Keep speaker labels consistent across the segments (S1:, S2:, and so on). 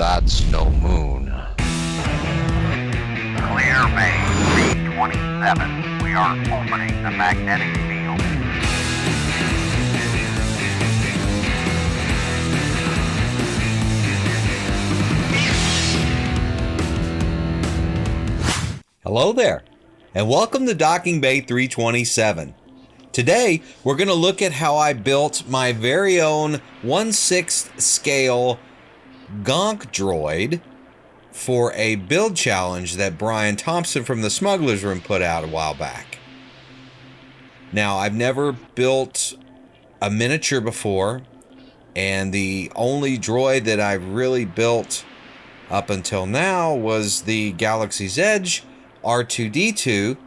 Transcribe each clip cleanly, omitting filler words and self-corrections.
S1: That's no moon.
S2: Clear Bay 327. We are opening the magnetic field.
S3: Hello there, and welcome to Docking Bay 327. Today, we're going to look at how I built my very own 1/6 scale Gonk droid for a build challenge that Brian Thompson from the Smuggler's Room put out a while back. Now, I've never built a miniature before, and the only droid that I've really built up until now was the Galaxy's Edge R2-D2.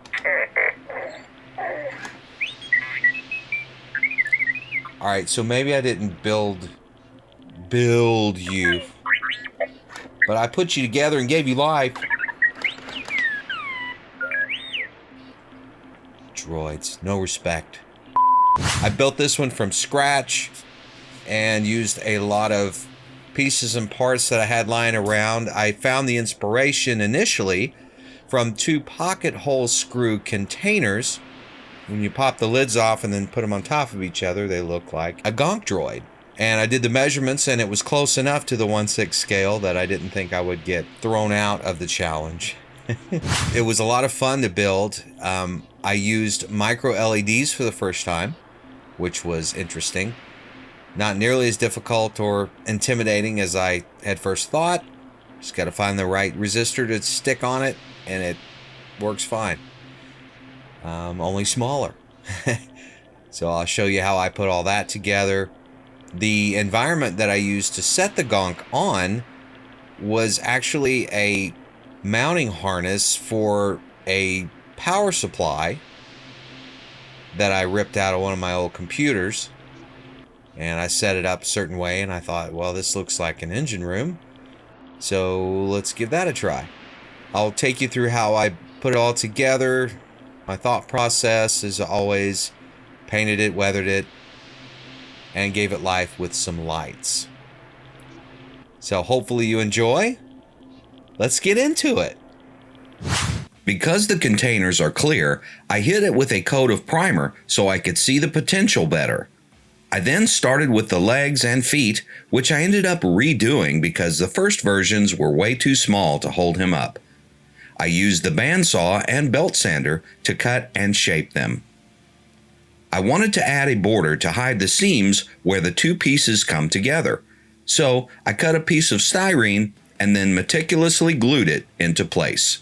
S3: Alright, so maybe I didn't build you, but I put you together and gave you life. Droids, no respect. I built this one from scratch and used a lot of pieces and parts that I had lying around. I found the inspiration initially from 2 pocket hole screw containers. When you pop the lids off and then put them on top of each other, they look like a Gonk droid. And I did the measurements, and it was close enough to the 1/6 scale that I didn't think I would get thrown out of the challenge. It was a lot of fun to build. I used micro LEDs for the first time, which was interesting. Not nearly as difficult or intimidating as I had first thought. Just got to find the right resistor to stick on it, and it works fine. Only smaller. So I'll show you how I put all that together. The environment that I used to set the Gonk on was actually a mounting harness for a power supply that I ripped out of one of my old computers. And I set it up a certain way, and I thought, well, this looks like an engine room, so let's give that a try. I'll take you through how I put it all together. My thought process is always painted it, weathered it, and gave it life with some lights. So hopefully you enjoy. Let's get into it. Because the containers are clear, I hit it with a coat of primer so I could see the potential better. I then started with the legs and feet, which I ended up redoing because the first versions were way too small to hold him up. I used the bandsaw and belt sander to cut and shape them. I wanted to add a border to hide the seams where the 2 pieces come together, so I cut a piece of styrene and then meticulously glued it into place.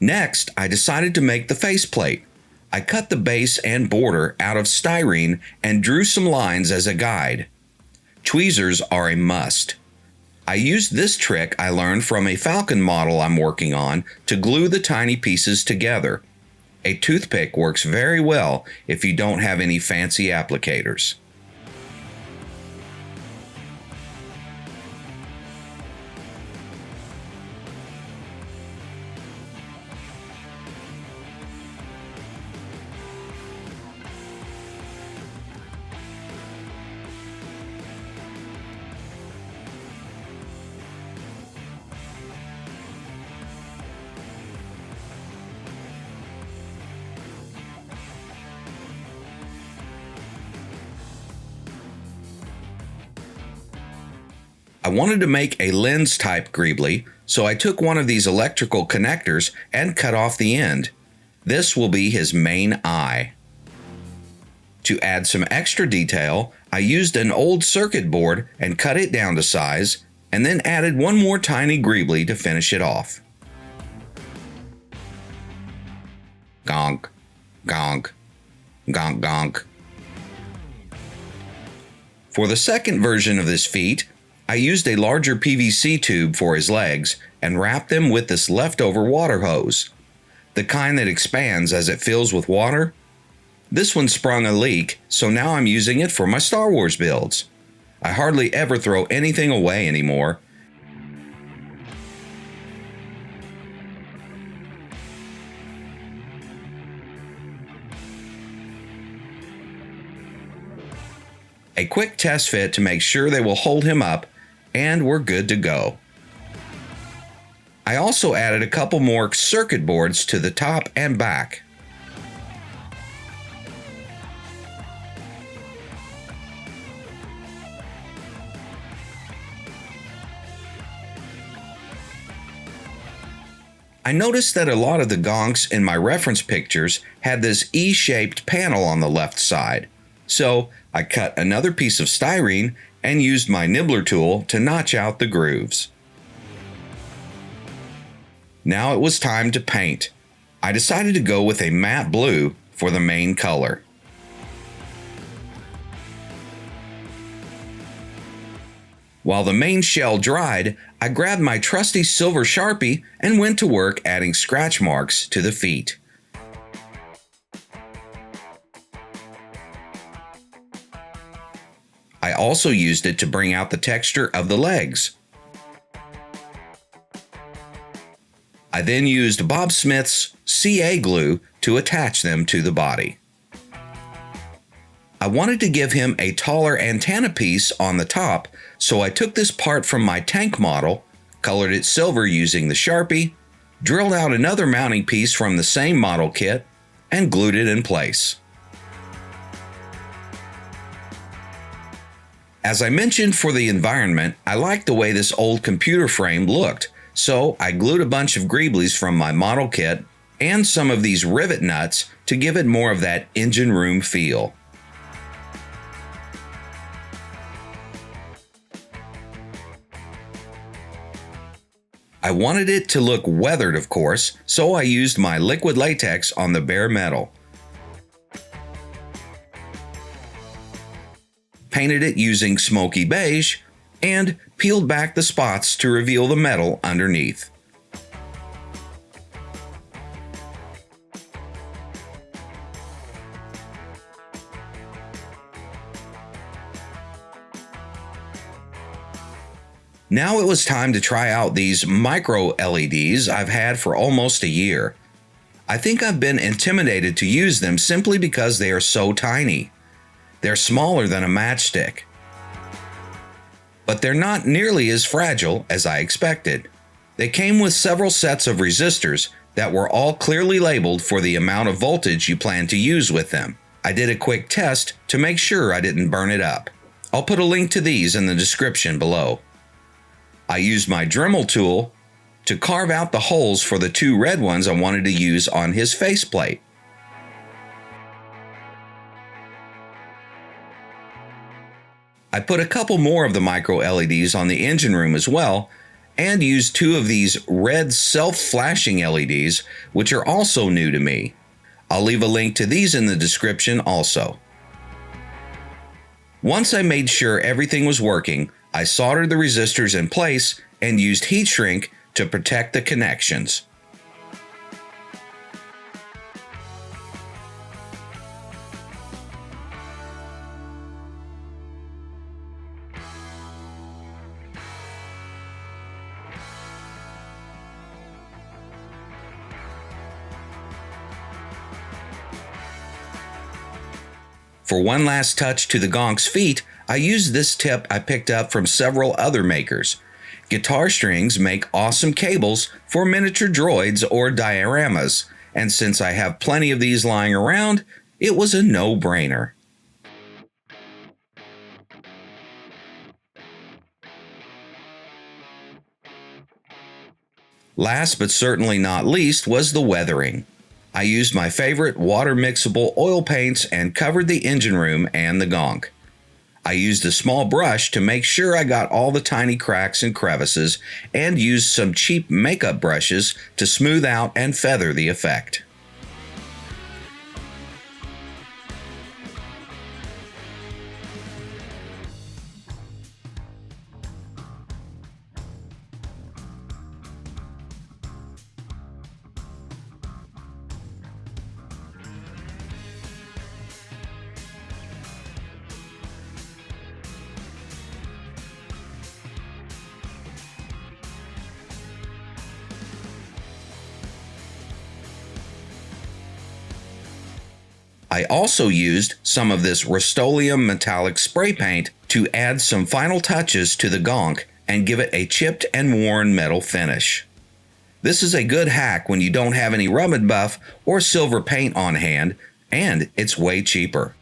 S3: Next, I decided to make the faceplate. I cut the base and border out of styrene and drew some lines as a guide. Tweezers are a must. I used this trick I learned from a Falcon model I'm working on to glue the tiny pieces together. A toothpick works very well if you don't have any fancy applicators. I wanted to make a lens type greebly, so I took one of these electrical connectors and cut off the end. This will be his main eye. To add some extra detail, I used an old circuit board and cut it down to size, and then added one more tiny greebly to finish it off. Gonk, gonk, gonk, gonk. For the second version of this feat, I used a larger PVC tube for his legs and wrapped them with this leftover water hose, the kind that expands as it fills with water. This one sprung a leak, so now I'm using it for my Star Wars builds. I hardly ever throw anything away anymore. A quick test fit to make sure they will hold him up, and we're good to go. I also added a couple more circuit boards to the top and back. I noticed that a lot of the Gonks in my reference pictures had this E-shaped panel on the left side. So I cut another piece of styrene and used my nibbler tool to notch out the grooves. Now it was time to paint. I decided to go with a matte blue for the main color. While the main shell dried, I grabbed my trusty silver Sharpie and went to work adding scratch marks to the feet. I also used it to bring out the texture of the legs. I then used Bob Smith's CA glue to attach them to the body. I wanted to give him a taller antenna piece on the top, so I took this part from my tank model, colored it silver using the Sharpie, drilled out another mounting piece from the same model kit, and glued it in place. As I mentioned for the environment, I liked the way this old computer frame looked, so I glued a bunch of greeblies from my model kit and some of these rivet nuts to give it more of that engine room feel. I wanted it to look weathered, of course, so I used my liquid latex on the bare metal. Painted it using smoky beige, and peeled back the spots to reveal the metal underneath. Now it was time to try out these micro LEDs I've had for almost a year. I think I've been intimidated to use them simply because they are so tiny. They're smaller than a matchstick. But they're not nearly as fragile as I expected. They came with several sets of resistors that were all clearly labeled for the amount of voltage you plan to use with them. I did a quick test to make sure I didn't burn it up. I'll put a link to these in the description below. I used my Dremel tool to carve out the holes for the two red ones I wanted to use on his faceplate. I put a couple more of the micro LEDs on the engine room as well, and used two of these red self-flashing LEDs, which are also new to me. I'll leave a link to these in the description also. Once I made sure everything was working, I soldered the resistors in place and used heat shrink to protect the connections. For one last touch to the Gonk's feet, I used this tip I picked up from several other makers. Guitar strings make awesome cables for miniature droids or dioramas, and since I have plenty of these lying around, it was a no-brainer. Last but certainly not least was the weathering. I used my favorite water mixable oil paints and covered the engine room and the Gonk. I used a small brush to make sure I got all the tiny cracks and crevices, and used some cheap makeup brushes to smooth out and feather the effect.
S1: I also used some of this Rust-Oleum metallic spray paint to add some final touches to the Gonk and give it a chipped and worn metal finish. This is a good hack when you don't have any rubbing buff or silver paint on hand, and it's way cheaper.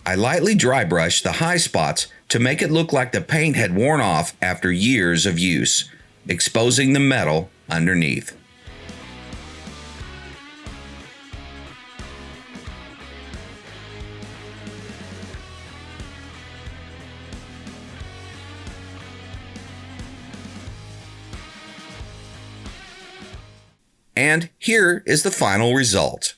S1: I lightly dry brushed the high spots to make it look like the paint had worn off after years of use, exposing the metal underneath. And here is the final result.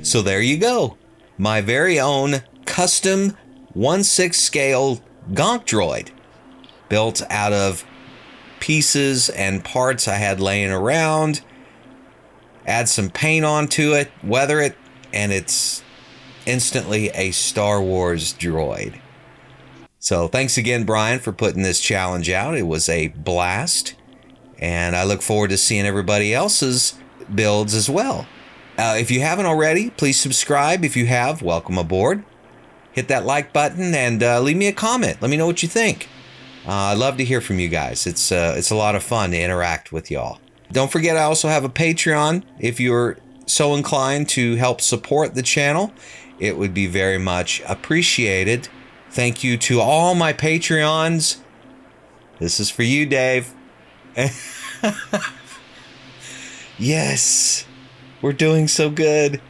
S3: So there you go. My very own custom 1/6 scale Gonk droid, built out of pieces and parts I had laying around. Add some paint onto it, weather it, and it's instantly a Star Wars droid. So thanks again, Brian, for putting this challenge out. It was a blast, and I look forward to seeing everybody else's builds as well. If you haven't already, please subscribe. If you have, welcome aboard. Hit that like button and leave me a comment. Let me know what you think. I'd love to hear from you guys. It's a lot of fun to interact with y'all. Don't forget, I also have a Patreon. If you're so inclined to help support the channel, it would be very much appreciated. Thank you to all my Patreons. This is for you, Dave. Yes. We're doing so good.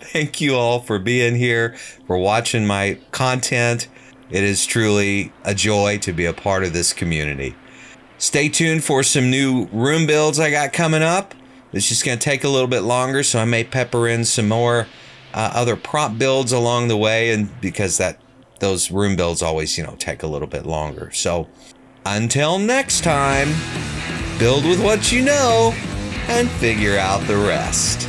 S3: Thank you all for being here, for watching my content. It is truly a joy to be a part of this community. Stay tuned for some new room builds I got coming up. It's just going to take a little bit longer, so I may pepper in some more other prop builds along the way, and because those room builds always, take a little bit longer. So until next time, build with what you know and figure out the rest.